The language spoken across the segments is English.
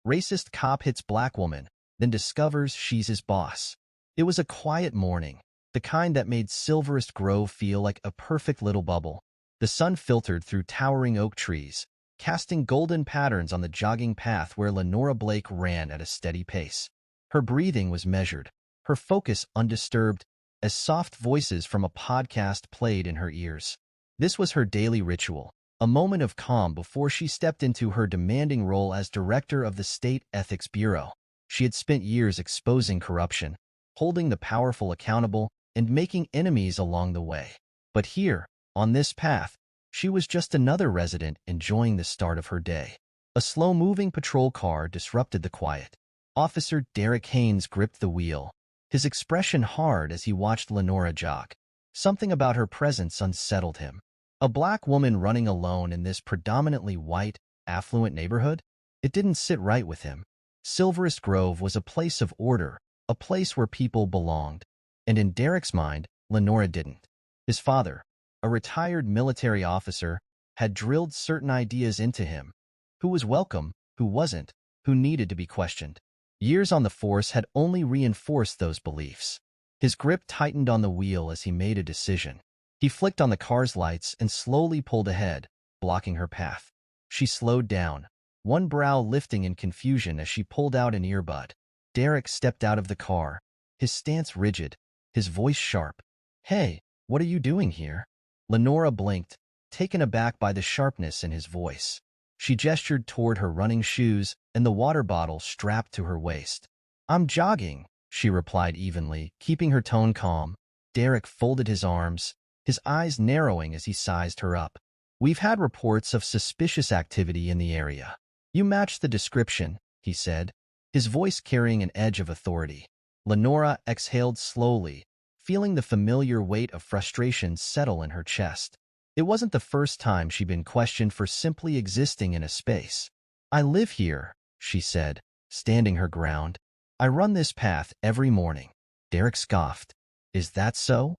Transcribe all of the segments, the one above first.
Racist cop hits black woman, then discovers she's his boss. It was a quiet morning, the kind that made Silverest Grove feel like a perfect little bubble. The sun filtered through towering oak trees, casting golden patterns on the jogging path where Lenora Blake ran at a steady pace. Her breathing was measured, her focus undisturbed, as soft voices from a podcast played in her ears. This was her daily ritual, a moment of calm before she stepped into her demanding role as director of the State Ethics Bureau. She had spent years exposing corruption, holding the powerful accountable, and making enemies along the way. But here, on this path, she was just another resident enjoying the start of her day. A slow-moving patrol car disrupted the quiet. Officer Derek Haynes gripped the wheel, his expression hard as he watched Lenora jog. Something about her presence unsettled him. A black woman running alone in this predominantly white, affluent neighborhood? It didn't sit right with him. Silverest Grove was a place of order, a place where people belonged. And in Derek's mind, Lenora didn't. His father, a retired military officer, had drilled certain ideas into him. Who was welcome, who wasn't, who needed to be questioned. Years on the force had only reinforced those beliefs. His grip tightened on the wheel as he made a decision. He flicked on the car's lights and slowly pulled ahead, blocking her path. She slowed down, one brow lifting in confusion as she pulled out an earbud. Derek stepped out of the car, his stance rigid, his voice sharp. "Hey, what are you doing here?" Lenora blinked, taken aback by the sharpness in his voice. She gestured toward her running shoes and the water bottle strapped to her waist. "I'm jogging," she replied evenly, keeping her tone calm. Derek folded his arms, his eyes narrowing as he sized her up. "We've had reports of suspicious activity in the area. You match the description," he said, his voice carrying an edge of authority. Lenora exhaled slowly, feeling the familiar weight of frustration settle in her chest. It wasn't the first time she'd been questioned for simply existing in a space. "I live here," she said, standing her ground. "I run this path every morning." Derek scoffed. "Is that so?"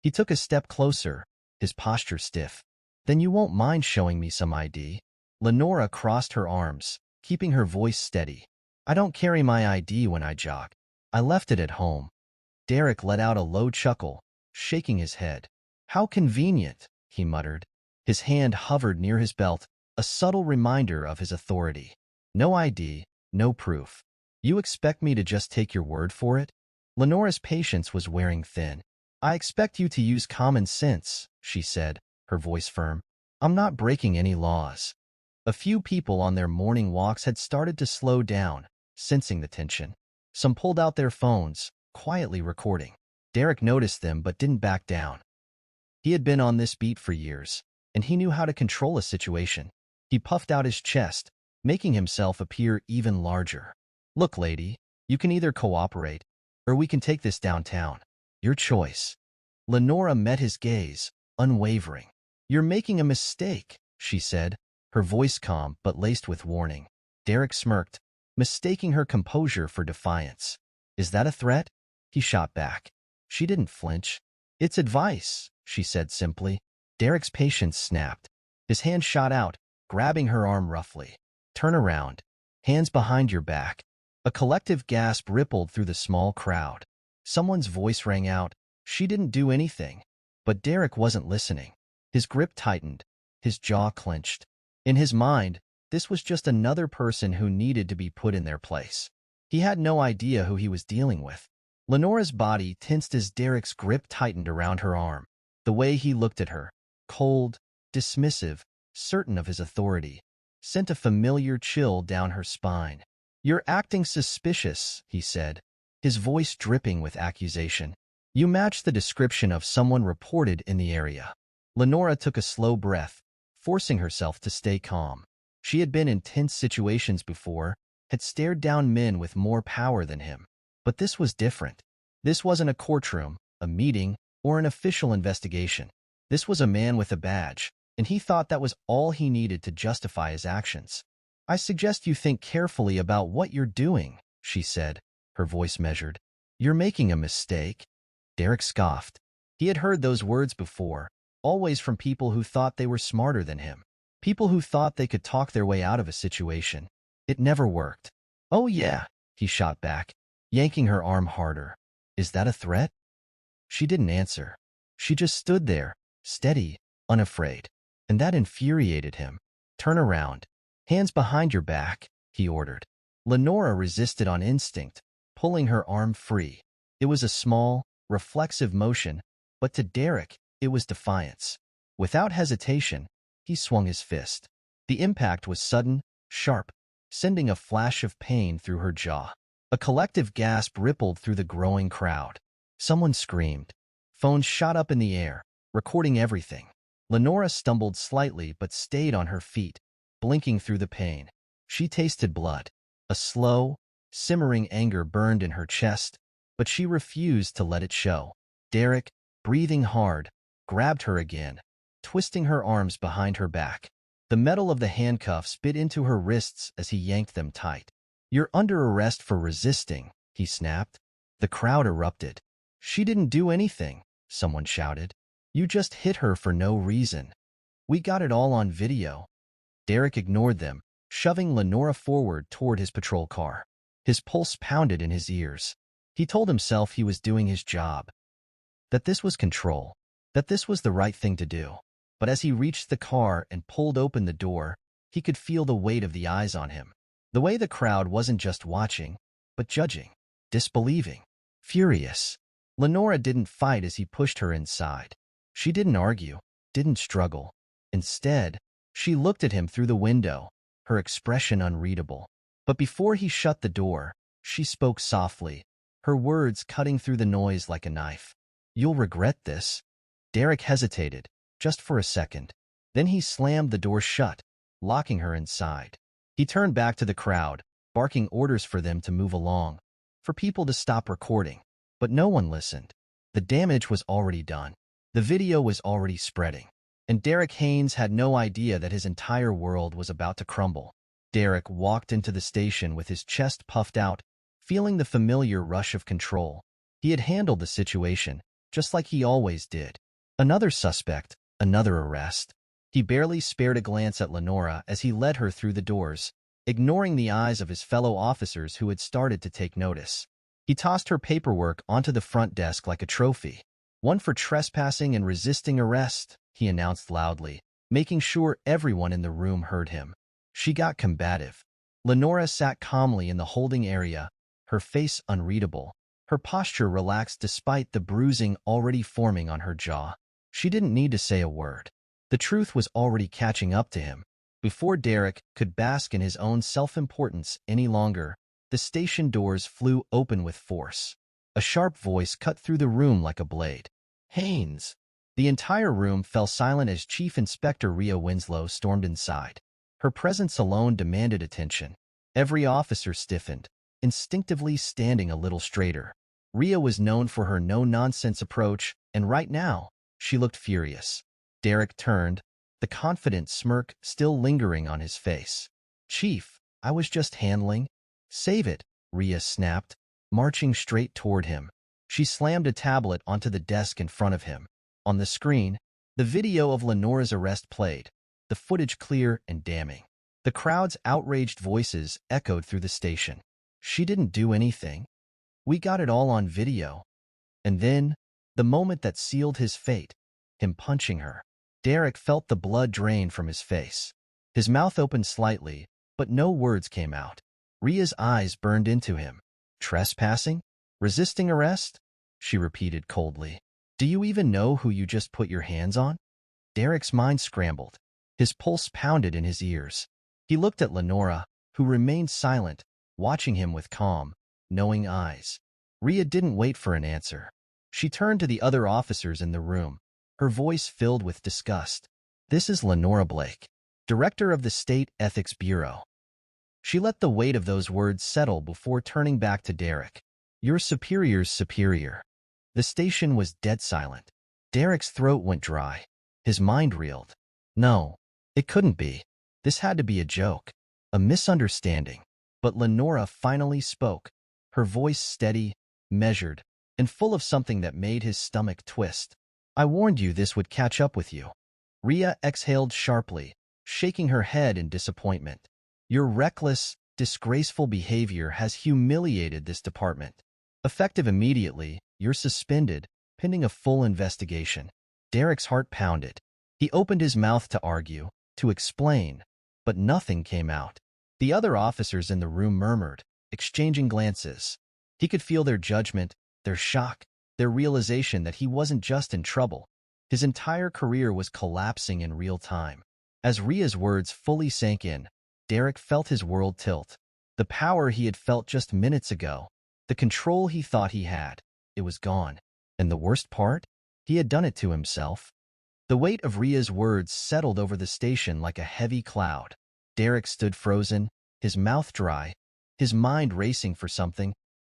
He took a step closer, his posture stiff. "Then you won't mind showing me some ID?" Lenora crossed her arms, keeping her voice steady. "I don't carry my ID when I jog. I left it at home." Derek let out a low chuckle, shaking his head. "How convenient," he muttered. His hand hovered near his belt, a subtle reminder of his authority. "No ID, no proof. You expect me to just take your word for it?" Lenora's patience was wearing thin. "I expect you to use common sense," she said, her voice firm. "I'm not breaking any laws." A few people on their morning walks had started to slow down, sensing the tension. Some pulled out their phones, quietly recording. Derek noticed them but didn't back down. He had been on this beat for years, and he knew how to control a situation. He puffed out his chest, making himself appear even larger. "Look, lady, you can either cooperate, or we can take this downtown. Your choice." Lenora met his gaze, unwavering. "You're making a mistake," she said, her voice calm but laced with warning. Derek smirked, mistaking her composure for defiance. "Is that a threat?" He shot back. She didn't flinch. "It's advice," she said simply. Derek's patience snapped. His hand shot out, grabbing her arm roughly. "Turn around. Hands behind your back." A collective gasp rippled through the small crowd. Someone's voice rang out. She didn't do anything. But Derek wasn't listening. His grip tightened, his jaw clenched. In his mind, this was just another person who needed to be put in their place. He had no idea who he was dealing with. Lenora's body tensed as Derek's grip tightened around her arm. The way he looked at her, cold, dismissive, certain of his authority, sent a familiar chill down her spine. "You're acting suspicious," he said, his voice dripping with accusation. "You match the description of someone reported in the area." Lenora took a slow breath, forcing herself to stay calm. She had been in tense situations before, had stared down men with more power than him. But this was different. This wasn't a courtroom, a meeting, or an official investigation. This was a man with a badge, and he thought that was all he needed to justify his actions. "I suggest you think carefully about what you're doing," she said, her voice measured. "You're making a mistake." Derek scoffed. He had heard those words before, always from people who thought they were smarter than him. People who thought they could talk their way out of a situation. It never worked. "Oh yeah," he shot back, yanking her arm harder. "Is that a threat?" She didn't answer. She just stood there, steady, unafraid. And that infuriated him. "Turn around. Hands behind your back," he ordered. Lenora resisted on instinct, pulling her arm free. It was a small, reflexive motion, but to Derek, it was defiance. Without hesitation, he swung his fist. The impact was sudden, sharp, sending a flash of pain through her jaw. A collective gasp rippled through the growing crowd. Someone screamed. Phones shot up in the air, recording everything. Lenora stumbled slightly but stayed on her feet, blinking through the pain. She tasted blood. A slow, simmering anger burned in her chest, but she refused to let it show. Derek, breathing hard, grabbed her again, twisting her arms behind her back. The metal of the handcuffs bit into her wrists as he yanked them tight. "You're under arrest for resisting," he snapped. The crowd erupted. "She didn't do anything," someone shouted. "You just hit her for no reason. We got it all on video." Derek ignored them, shoving Lenora forward toward his patrol car. His pulse pounded in his ears. He told himself he was doing his job, that this was control, that this was the right thing to do. But as he reached the car and pulled open the door, he could feel the weight of the eyes on him. The way the crowd wasn't just watching, but judging, disbelieving, furious. Lenora didn't fight as he pushed her inside. She didn't argue, didn't struggle. Instead, she looked at him through the window, her expression unreadable. But before he shut the door, she spoke softly, her words cutting through the noise like a knife. "You'll regret this." Derek hesitated, just for a second. Then he slammed the door shut, locking her inside. He turned back to the crowd, barking orders for them to move along, for people to stop recording. But no one listened. The damage was already done. The video was already spreading. And Derek Haynes had no idea that his entire world was about to crumble. Derek walked into the station with his chest puffed out, feeling the familiar rush of control. He had handled the situation, just like he always did. Another suspect, another arrest. He barely spared a glance at Lenora as he led her through the doors, ignoring the eyes of his fellow officers who had started to take notice. He tossed her paperwork onto the front desk like a trophy. "One for trespassing and resisting arrest," he announced loudly, making sure everyone in the room heard him. She got combative. Lenora sat calmly in the holding area, her face unreadable, her posture relaxed despite the bruising already forming on her jaw. She didn't need to say a word. The truth was already catching up to him. Before Derek could bask in his own self-importance any longer, the station doors flew open with force. A sharp voice cut through the room like a blade. "Haynes!" The entire room fell silent as Chief Inspector Rhea Winslow stormed inside. Her presence alone demanded attention. Every officer stiffened, instinctively standing a little straighter. Rhea was known for her no-nonsense approach, and right now, she looked furious. Derek turned, the confident smirk still lingering on his face. "Chief, I was just handling." "Save it," Rhea snapped, marching straight toward him. She slammed a tablet onto the desk in front of him. On the screen, the video of Lenora's arrest played, the footage clear and damning. The crowd's outraged voices echoed through the station. "She didn't do anything. We got it all on video." And then, the moment that sealed his fate, him punching her. Derek felt the blood drain from his face. His mouth opened slightly, but no words came out. Rhea's eyes burned into him. "Trespassing? Resisting arrest?" she repeated coldly. "Do you even know who you just put your hands on?" Derek's mind scrambled. His pulse pounded in his ears. He looked at Lenora, who remained silent, watching him with calm, knowing eyes. Rhea didn't wait for an answer. She turned to the other officers in the room, her voice filled with disgust. "This is Lenora Blake, Director of the State Ethics Bureau." She let the weight of those words settle before turning back to Derek. "Your superior's superior." The station was dead silent. Derek's throat went dry. His mind reeled. No, it couldn't be. This had to be a joke, a misunderstanding. But Lenora finally spoke, her voice steady, measured, and full of something that made his stomach twist. "I warned you this would catch up with you." Rhea exhaled sharply, shaking her head in disappointment. "You're reckless, disgraceful behavior has humiliated this department. Effective immediately, you're suspended, pending a full investigation." Derek's heart pounded. He opened his mouth to argue, to explain, but nothing came out. The other officers in the room murmured, exchanging glances. He could feel their judgment, their shock, their realization that he wasn't just in trouble. His entire career was collapsing in real time. As Ria's words fully sank in, Derek felt his world tilt. The power he had felt just minutes ago, the control he thought he had, it was gone. And the worst part? He had done it to himself. The weight of Ria's words settled over the station like a heavy cloud. Derek stood frozen, his mouth dry, his mind racing for something,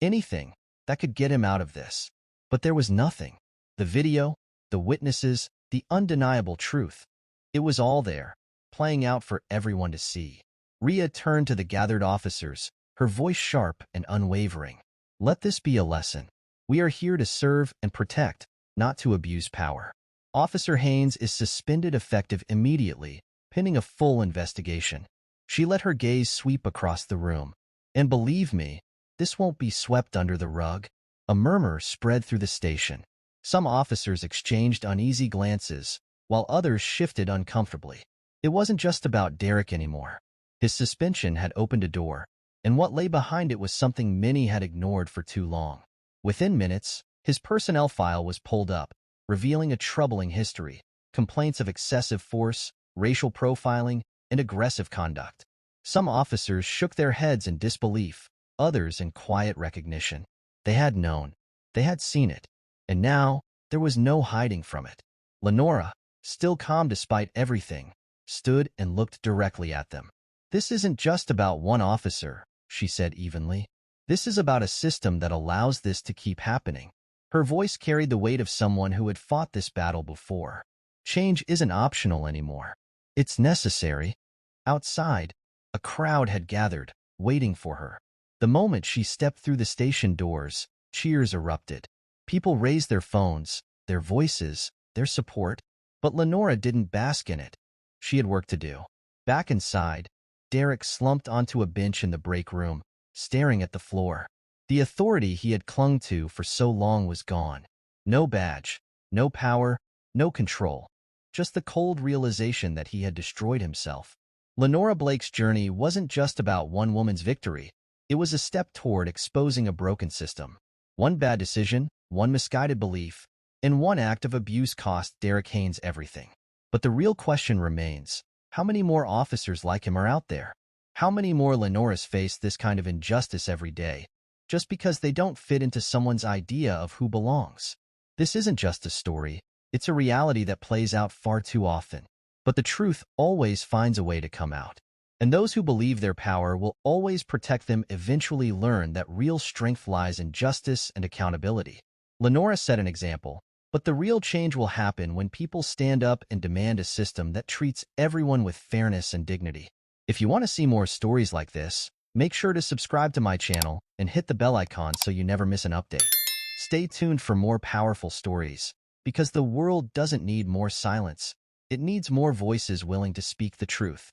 anything, that could get him out of this. But there was nothing. The video, the witnesses, the undeniable truth. It was all there, playing out for everyone to see. Ria turned to the gathered officers, her voice sharp and unwavering. "Let this be a lesson. We are here to serve and protect, not to abuse power." Officer Haynes is suspended effective immediately, pending a full investigation. She let her gaze sweep across the room. "And believe me, this won't be swept under the rug." A murmur spread through the station. Some officers exchanged uneasy glances, while others shifted uncomfortably. It wasn't just about Derek anymore. His suspension had opened a door, and what lay behind it was something many had ignored for too long. Within minutes, his personnel file was pulled up, revealing a troubling history: complaints of excessive force, racial profiling, and aggressive conduct. Some officers shook their heads in disbelief, others in quiet recognition. They had known. They had seen it. And now, there was no hiding from it. Lenora, still calm despite everything, stood and looked directly at them. "This isn't just about one officer," she said evenly. "This is about a system that allows this to keep happening." Her voice carried the weight of someone who had fought this battle before. Change isn't optional anymore. It's necessary. Outside, a crowd had gathered, waiting for her. The moment she stepped through the station doors, cheers erupted. People raised their phones, their voices, their support. But Lenora didn't bask in it. She had work to do. Back inside, Derek slumped onto a bench in the break room, staring at the floor. The authority he had clung to for so long was gone. No badge, no power, no control. Just the cold realization that he had destroyed himself. Lenora Blake's journey wasn't just about one woman's victory. It was a step toward exposing a broken system. One bad decision, one misguided belief, and one act of abuse cost Derek Haynes everything. But the real question remains: how many more officers like him are out there? How many more Lenoras face this kind of injustice every day, just because they don't fit into someone's idea of who belongs? This isn't just a story. It's a reality that plays out far too often. But the truth always finds a way to come out. And those who believe their power will always protect them eventually learn that real strength lies in justice and accountability. Lenora set an example, but the real change will happen when people stand up and demand a system that treats everyone with fairness and dignity. If you want to see more stories like this, make sure to subscribe to my channel and hit the bell icon so you never miss an update. Stay tuned for more powerful stories, because the world doesn't need more silence. It needs more voices willing to speak the truth.